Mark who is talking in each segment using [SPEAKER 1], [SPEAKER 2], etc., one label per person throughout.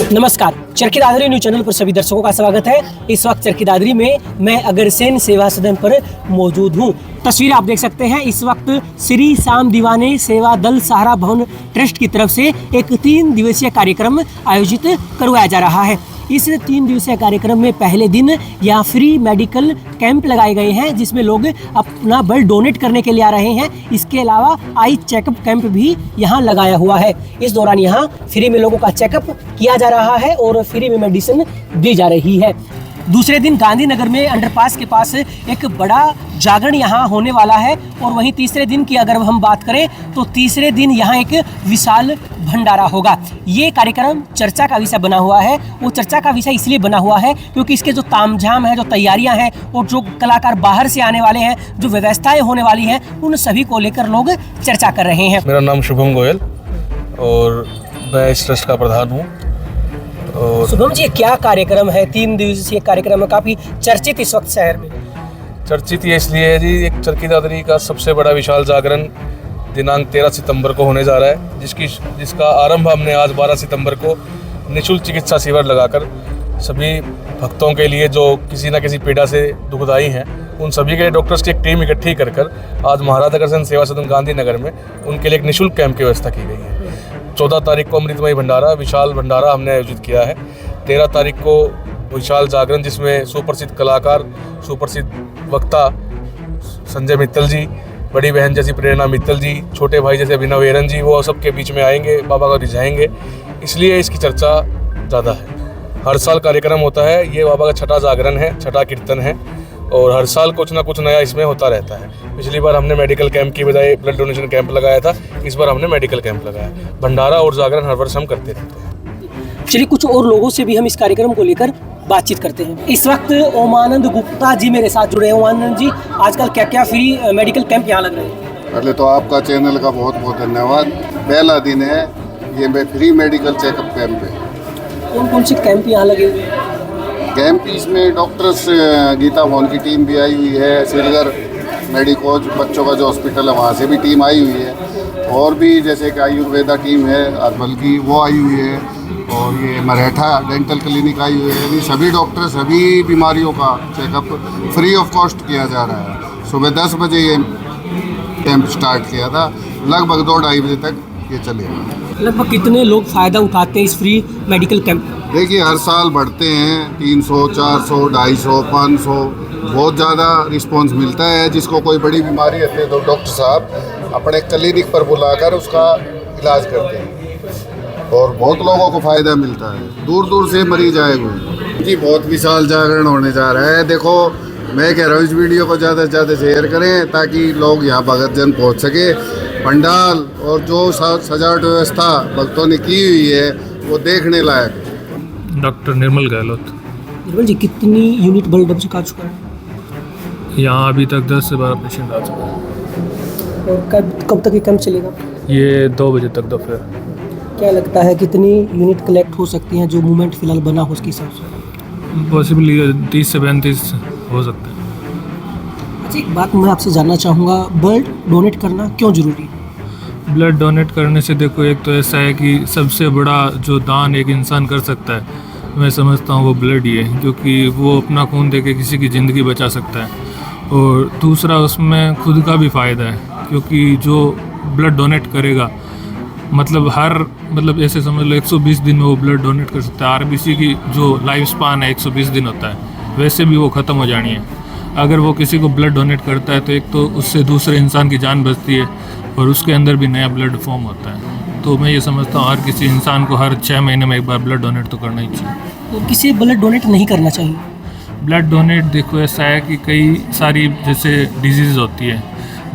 [SPEAKER 1] नमस्कार, Charkhi Dadri news channel पर सभी दर्शकों का स्वागत है। इस वक्त चरखी दादरी में मैं अग्रसेन सेवा सदन पर मौजूद हूँ। तस्वीर आप देख सकते हैं। इस वक्त श्री श्याम दीवाने सेवा दल सहारा भवन ट्रस्ट की तरफ से एक 3 दिवसीय कार्यक्रम आयोजित करवाया जा रहा है। इस 3 दिवसीय कार्यक्रम में पहले दिन यहाँ फ्री मेडिकल कैंप लगाए गए हैं, जिसमें लोग अपना ब्लड डोनेट करने के लिए आ रहे हैं। इसके अलावा आई चेकअप कैंप भी यहाँ लगाया हुआ है। इस दौरान यहाँ फ्री में लोगों का चेकअप किया जा रहा है और फ्री में मेडिसिन दी जा रही है। दूसरे दिन गांधीनगर में अंडरपास के पास एक बड़ा जागरण यहाँ होने वाला है। और वहीं तीसरे दिन की अगर हम बात करें तो तीसरे दिन यहाँ एक विशाल भंडारा होगा। ये कार्यक्रम चर्चा का विषय बना हुआ है। वो चर्चा का विषय इसलिए बना हुआ है क्योंकि इसके जो तामझाम है, जो तैयारियां हैं और जो कलाकार बाहर से आने वाले हैं, जो व्यवस्थाएं होने वाली हैं, उन सभी को लेकर लोग चर्चा कर रहे हैं।
[SPEAKER 2] मेरा नाम शुभम गोयल और मैं इस ट्रस्ट का प्रधान हूँ। और
[SPEAKER 1] शुभम जी, क्या कार्यक्रम है? 3 दिवसीय कार्यक्रम है, काफ़ी चर्चित इस वक्त शहर में।
[SPEAKER 2] चर्चित ये इसलिए है जी, एक चरखी दादरी का सबसे बड़ा विशाल जागरण दिनांक 13 सितंबर को होने जा रहा है, जिसका आरंभ हमने आज 12 सितंबर को निःशुल्क चिकित्सा शिविर लगाकर सभी भक्तों के लिए जो किसी न किसी पीड़ा से दुखदाई हैं, उन सभी के डॉक्टर्स की एक टीम इकट्ठी कर आज महाराजा अग्रसेन सेवा सदन गांधीनगर में उनके लिए एक निःशुल्क कैंप की व्यवस्था की गई है। 14 तारीख को अमृतमयी भंडारा, विशाल भंडारा हमने आयोजित किया है। 13 तारीख को विशाल जागरण, जिसमें सुप्रसिद्ध कलाकार, सुप्रसिद्ध वक्ता संजय मित्तल जी, बड़ी बहन जैसी प्रेरणा मित्तल जी, छोटे भाई जैसे अभिनव एरन जी, वो सबके बीच में आएंगे, बाबा को रिझाएंगे। इसलिए इसकी चर्चा ज़्यादा है। हर साल कार्यक्रम होता है। ये बाबा का छठा जागरण है, छठा कीर्तन है और हर साल कुछ ना कुछ नया इसमें होता रहता है। पिछली बार हमने मेडिकल कैंप की बजाय ब्लड डोनेशन कैंप लगाया था, इस बार हमने मेडिकल कैंप लगाया। भंडारा और जागरण हर वर्ष हम करते रहते हैं।
[SPEAKER 1] चलिए, कुछ और लोगों से भी हम इस कार्यक्रम को लेकर बातचीत करते हैं। इस वक्त ओमानंद गुप्ता जी मेरे साथ जुड़े हैं। ओमानंद जी, आजकल क्या क्या फ्री मेडिकल कैंप यहाँ लग रहे हैं?
[SPEAKER 3] पहले तो आपका चैनल का बहुत बहुत धन्यवाद। पहला दिन है ये फ्री मेडिकल चेकअप कैंप है।
[SPEAKER 1] कौन कौन से कैंप यहाँ लगे हुए हैं?
[SPEAKER 3] कैंप इसमें डॉक्टर्स गीता भवन की टीम भी आई हुई है, श्रीनगर मेडिकोज बच्चों का जो हॉस्पिटल है वहाँ से भी टीम आई हुई है, और भी जैसे कि आयुर्वेदा टीम है अर्बल की, वो आई हुई है, और ये मराठा डेंटल क्लिनिक आई हुई है। यानी सभी डॉक्टर सभी बीमारियों का चेकअप फ्री ऑफ कॉस्ट किया जा रहा है। सुबह 10 बजे ये कैंप स्टार्ट किया था, लगभग 2-2:30 बजे तक ये चलेगा।
[SPEAKER 1] लगभग कितने लोग फ़ायदा उठाते हैं इस फ्री मेडिकल कैंप?
[SPEAKER 3] देखिए, हर साल बढ़ते हैं, 300, 400, 250, 500, बहुत ज़्यादा रिस्पांस मिलता है। जिसको कोई बड़ी बीमारी होती है तो डॉक्टर साहब अपने क्लिनिक पर बुलाकर उसका इलाज करते हैं और बहुत लोगों को फ़ायदा मिलता है। दूर दूर से मरीज आए हुए जी। बहुत विशाल जागरण होने जा रहा है। देखो, मैं कह रहा हूँ इस वीडियो को ज़्यादा से ज़्यादा शेयर करें ताकि लोग यहाँ भगतजन पहुँच सके। पंडाल और जो सजावट व्यवस्था भक्तों ने की हुई है वो देखने लायक है।
[SPEAKER 2] डॉक्टर निर्मल गहलोत।
[SPEAKER 1] निर्मल जी, कितनी यूनिट ब्लड अब तक आ चुका है?
[SPEAKER 2] यहाँ अभी तक 10 से 12 पेशेंट आ चुके हैं।
[SPEAKER 1] और कब तक ये कैंप चलेगा?
[SPEAKER 2] ये 2 बजे तक दोपहर।
[SPEAKER 1] क्या लगता है कितनी यूनिट कलेक्ट हो सकती हैं जो मूवमेंट फिलहाल बना हो उसके हिसाब से?
[SPEAKER 2] पॉसिबली 30 से 35 हो सकता है।
[SPEAKER 1] अच्छा, एक बात मैं आपसे जानना चाहूँगा, ब्लड डोनेट करना क्यों ज़रूरी है?
[SPEAKER 2] ब्लड डोनेट करने से देखो, एक तो ऐसा है कि सबसे बड़ा जो दान एक इंसान कर सकता है, मैं समझता हूँ वो ब्लड ही है, क्योंकि वो अपना खून देके किसी की ज़िंदगी बचा सकता है। और दूसरा, उसमें खुद का भी फ़ायदा है, क्योंकि जो ब्लड डोनेट करेगा मतलब ऐसे समझ लो 120 दिन में वो ब्लड डोनेट कर सकता है। आरबीसी की जो लाइफ स्पान है 120 दिन होता है, वैसे भी वो ख़त्म हो जानी है। अगर वो किसी को ब्लड डोनेट करता है तो एक तो उससे दूसरे इंसान की जान बचती है और उसके अंदर भी नया ब्लड फॉर्म होता है। तो मैं ये समझता हूँ हर किसी इंसान को हर 6 महीने में एक बार ब्लड डोनेट तो करना ही चाहिए।
[SPEAKER 1] तो किसी ब्लड डोनेट नहीं करना चाहिए?
[SPEAKER 2] ब्लड डोनेट देखो, ऐसा है कि कई सारी जैसे डिजीज़ होती है,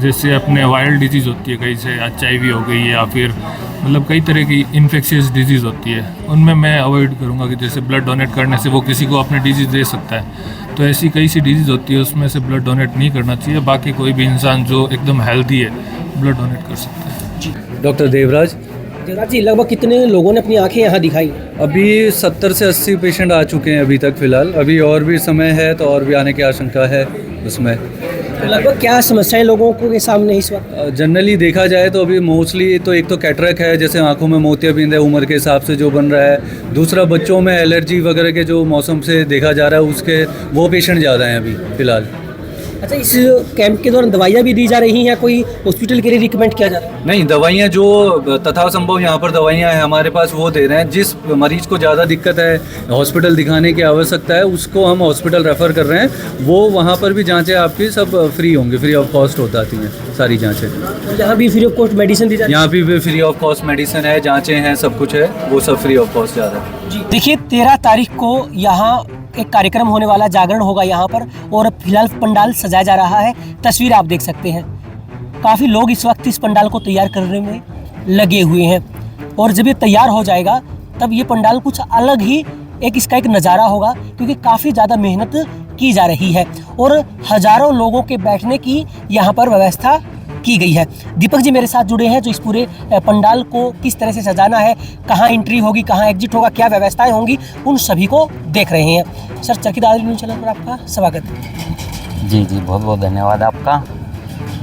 [SPEAKER 2] जैसे अपने वायरल डिजीज़ होती है, कई से HIV हो गई या फिर मतलब कई तरह की इन्फेक्शियस डिजीज़ होती है, उनमें मैं अवॉइड करूँगा कि जैसे ब्लड डोनेट करने से वो किसी को अपने डिजीज़ दे सकता है। तो ऐसी कई सी डिजीज़ होती है, उसमें से ब्लड डोनेट नहीं करना चाहिए। बाकी कोई भी इंसान जो एकदम हेल्दी है ब्लड डोनेट कर सकता है।
[SPEAKER 4] डॉक्टर देवराज
[SPEAKER 1] जी, लगभग कितने लोगों ने अपनी आंखें यहाँ दिखाई?
[SPEAKER 4] अभी 70 से 80 पेशेंट आ चुके हैं अभी तक फ़िलहाल। अभी और भी समय है तो और भी आने की आशंका है उसमें।
[SPEAKER 1] लगभग क्या समस्याएं लोगों के सामने इस वक्त?
[SPEAKER 4] जनरली देखा जाए तो अभी मोस्टली तो एक तो कैटरेक्ट है, जैसे आंखों में मोतियाबिंद है उम्र के हिसाब से जो बन रहा है। दूसरा बच्चों में एलर्जी वगैरह के जो मौसम से देखा जा रहा है उसके वो पेशेंट ज़्यादा हैं अभी फ़िलहाल।
[SPEAKER 1] अच्छा, इस कैंप के दौरान दवाइयाँ भी दी जा रही हैं, कोई हॉस्पिटल के लिए रिकमेंड किया जा रहा है?
[SPEAKER 4] नहीं, दवाइयाँ जो तथा संभव यहाँ पर दवाइयाँ हैं हमारे पास वो दे रहे हैं। जिस मरीज को ज़्यादा दिक्कत है, हॉस्पिटल दिखाने की आवश्यकता है, उसको हम हॉस्पिटल रेफ़र कर रहे हैं। वो वहाँ पर भी जांचें आपकी सब फ्री होंगी, फ्री ऑफ कॉस्ट होती हैं सारी जांचें।
[SPEAKER 1] यहाँ भी फ्री ऑफ कॉस्ट मेडिसिन दी जा रही है?
[SPEAKER 4] यहाँ भी फ्री ऑफ कॉस्ट मेडिसिन है, जांचें हैं, सब कुछ है, वो सब फ्री ऑफ कॉस्ट जा रहा है।
[SPEAKER 1] जी देखिए, 13 तारीख को यहाँ एक कार्यक्रम होने वाला, जागरण होगा यहाँ पर, और फिलहाल पंडाल सजाया जा रहा है। तस्वीर आप देख सकते हैं, काफ़ी लोग इस वक्त इस पंडाल को तैयार करने में लगे हुए हैं, और जब ये तैयार हो जाएगा तब ये पंडाल कुछ अलग ही इसका एक नज़ारा होगा, क्योंकि काफ़ी ज़्यादा मेहनत की जा रही है और हज़ारों लोगों के बैठने की यहाँ पर व्यवस्था की गई है। दीपक जी मेरे साथ जुड़े हैं, जो इस पूरे पंडाल को किस तरह से सजाना है, कहाँ एंट्री होगी, कहाँ एग्जिट होगा, क्या व्यवस्थाएं होंगी, उन सभी को देख रहे हैं। Sir, Charkhi Dadri news channel पर आपका स्वागत है।
[SPEAKER 5] जी बहुत बहुत धन्यवाद आपका।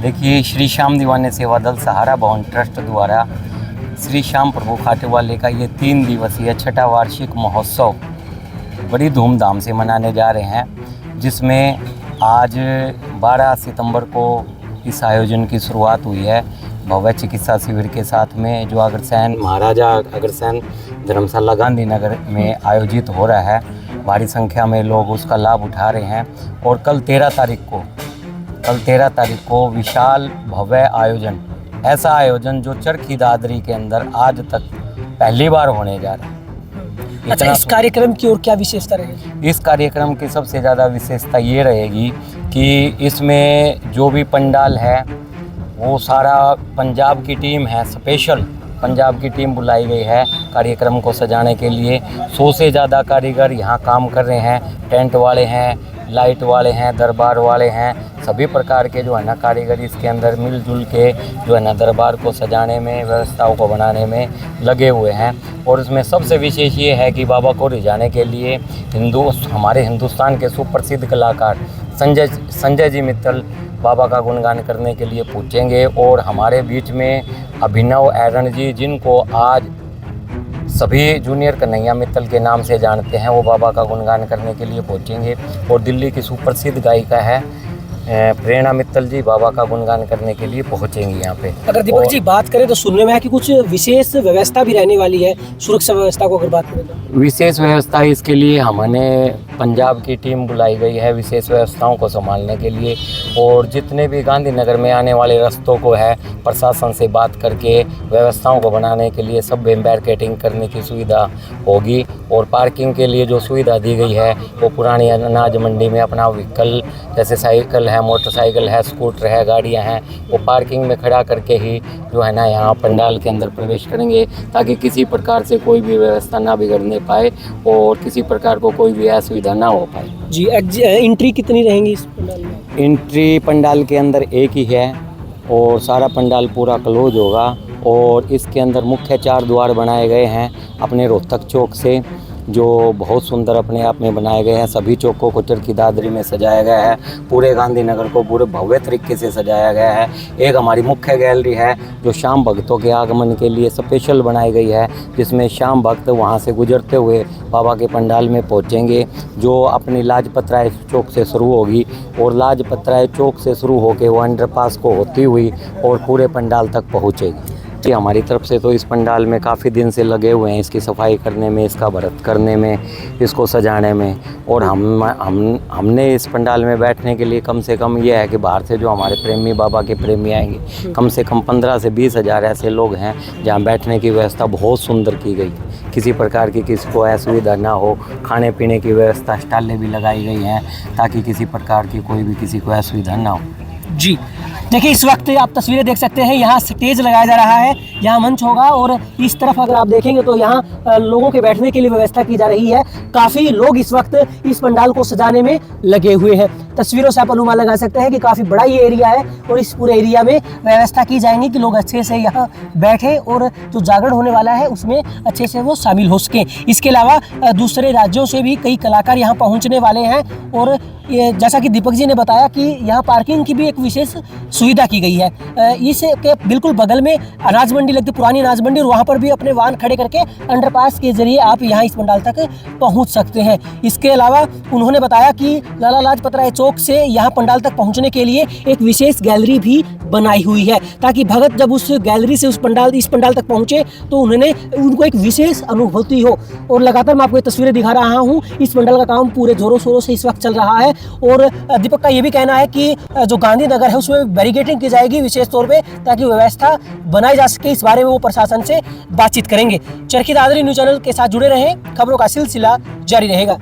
[SPEAKER 5] देखिए, श्री श्याम दीवाने सेवा दल सहारा भवन ट्रस्ट द्वारा श्री श्याम प्रभु खाटेवाले का ये 3 दिवसीय छठा वार्षिक महोत्सव बड़ी धूमधाम से मनाने जा रहे हैं, जिसमें आज 12 सितंबर को इस आयोजन की शुरुआत हुई है भव्य चिकित्सा शिविर के साथ में, जो अग्रसेन महाराजा अग्रसेन धर्मशाला गांधीनगर में आयोजित हो रहा है। भारी संख्या में लोग उसका लाभ उठा रहे हैं। और कल 13 तारीख को विशाल भव्य आयोजन, ऐसा आयोजन जो चरखी दादरी के अंदर आज तक पहली बार होने जा रहा है।
[SPEAKER 1] अच्छा, इस कार्यक्रम की और क्या विशेषता रहेगी?
[SPEAKER 5] इस कार्यक्रम की सबसे ज़्यादा विशेषता ये रहेगी कि इसमें जो भी पंडाल है वो सारा पंजाब की टीम है, स्पेशल पंजाब की टीम बुलाई गई है कार्यक्रम को सजाने के लिए। 100 से ज़्यादा कारीगर यहाँ काम कर रहे हैं। टेंट वाले हैं, लाइट वाले हैं, दरबार वाले हैं, सभी प्रकार के जो है ना कारीगर इसके अंदर मिलजुल के जो है ना दरबार को सजाने में, व्यवस्थाओं को बनाने में लगे हुए हैं। और इसमें सबसे विशेष ये है कि बाबा को रिझाने के लिए हमारे हिंदुस्तान के सुप्रसिद्ध कलाकार संजय जी मित्तल बाबा का गुणगान करने के लिए पहुँचेंगे। और हमारे बीच में अभिनव ऐरन जी, जिनको आज सभी जूनियर कन्हैया मित्तल के नाम से जानते हैं, वो बाबा का गुणगान करने के लिए पहुँचेंगे। और दिल्ली की सुप्रसिद्ध गायिका है प्रेरणा मित्तल जी, बाबा का गुणगान करने के लिए पहुँचेंगी यहाँ पे।
[SPEAKER 1] अगर दीपक जी बात करें तो सुनने में है कि कुछ विशेष व्यवस्था भी रहने वाली है, सुरक्षा व्यवस्था को अगर बात करें तो?
[SPEAKER 5] विशेष व्यवस्था इसके लिए हमने पंजाब की टीम बुलाई गई है विशेष व्यवस्थाओं को संभालने के लिए। और जितने भी गांधीनगर में आने वाले रास्तों को है, प्रशासन से बात करके व्यवस्थाओं को बनाने के लिए सब बैरिकेडिंग करने की सुविधा होगी। और पार्किंग के लिए जो सुविधा दी गई है वो पुरानी अनाज मंडी में अपना व्हीकल, जैसे साइकिल है, मोटरसाइकिल है, स्कूटर है, गाड़ियां हैं, वो पार्किंग में खड़ा करके ही जो है ना यहाँ पंडाल के अंदर प्रवेश करेंगे, ताकि किसी प्रकार से कोई भी व्यवस्था ना बिगड़ने पाए और किसी प्रकार को कोई भी असुविधा ना हो पाए।
[SPEAKER 1] जी, एंट्री कितनी रहेंगी इस पंडाल में?
[SPEAKER 5] एंट्री पंडाल के अंदर एक ही है और सारा पंडाल पूरा क्लोज होगा। और इसके अंदर मुख्य 4 द्वार बनाए गए हैं अपने रोहतक चौक से, जो बहुत सुंदर अपने आप में बनाए गए हैं। सभी चौकों को चरखी दादरी में सजाया गया है। पूरे गांधीनगर को पूरे भव्य तरीके से सजाया गया है। एक हमारी मुख्य गैलरी है जो शाम भक्तों के आगमन के लिए स्पेशल बनाई गई है, जिसमें शाम भक्त वहां से गुजरते हुए बाबा के पंडाल में पहुंचेंगे, जो अपनी लाजपत राय चौक से शुरू होगी और लाजपत राय चौक से शुरू होकर वो अंडरपास को होती हुई और पूरे पंडाल तक पहुँचेगी। जी, हमारी तरफ से तो इस पंडाल में काफ़ी दिन से लगे हुए हैं, इसकी सफाई करने में, इसका व्रत करने में, इसको सजाने में। और हमने इस पंडाल में बैठने के लिए कम से कम ये है कि बाहर से जो हमारे प्रेमी बाबा के प्रेमी आएंगे, कम से कम 15 से 20 हज़ार ऐसे लोग हैं जहाँ बैठने की व्यवस्था बहुत सुंदर की गई। किसी प्रकार की किसी को असुविधा ना हो। खाने पीने की व्यवस्था, स्टॉलें भी लगाई गई हैं ताकि किसी प्रकार की कोई भी किसी को असुविधा ना हो।
[SPEAKER 1] जी देखिए, इस वक्त आप तस्वीरें देख सकते हैं, यहाँ स्टेज लगाया जा रहा है, यहाँ मंच होगा और इस तरफ अगर आप देखेंगे तो यहाँ लोगों के बैठने के लिए व्यवस्था की जा रही है। काफ़ी लोग इस वक्त इस पंडाल को सजाने में लगे हुए हैं। तस्वीरों से आप अनुमान लगा सकते हैं कि काफ़ी बड़ा ये एरिया है और इस पूरे एरिया में व्यवस्था की जाएगी कि लोग अच्छे से यहाँ बैठे और जो जागरण होने वाला है उसमें अच्छे से वो शामिल हो सकें। इसके अलावा दूसरे राज्यों से भी कई कलाकार यहाँ पहुँचने वाले हैं और ये जैसा कि दीपक जी ने बताया कि यहाँ पार्किंग की भी एक विशेष सुविधा की गई है। इसके बिल्कुल बगल में अनाज मंडी लगती, पुरानी अनाज मंडी, और वहाँ पर भी अपने वाहन खड़े करके अंडरपास के जरिए आप यहाँ इस पंडाल तक पहुँच सकते हैं। इसके अलावा उन्होंने बताया कि लाला लाजपत राय चौक से यहाँ पंडाल तक पहुँचने के लिए एक विशेष गैलरी भी बनाई हुई है, ताकि भगत जब उस गैलरी से इस पंडाल तक पहुँचे तो उनको एक विशेष अनुभूति हो। और लगातार मैं आपको ये तस्वीरें दिखा रहा हूँ, इस पंडाल का काम पूरे जोरों शोरों से इस वक्त चल रहा है। और दीपक का ये भी कहना है कि जो गांधीनगर है उसमें बैरिकेडिंग की जाएगी विशेष तौर पे, ताकि व्यवस्था बनाई जा सके। इस बारे में वो प्रशासन से बातचीत करेंगे। चरखी दादरी न्यूज़ चैनल के साथ जुड़े रहें, खबरों का सिलसिला जारी रहेगा।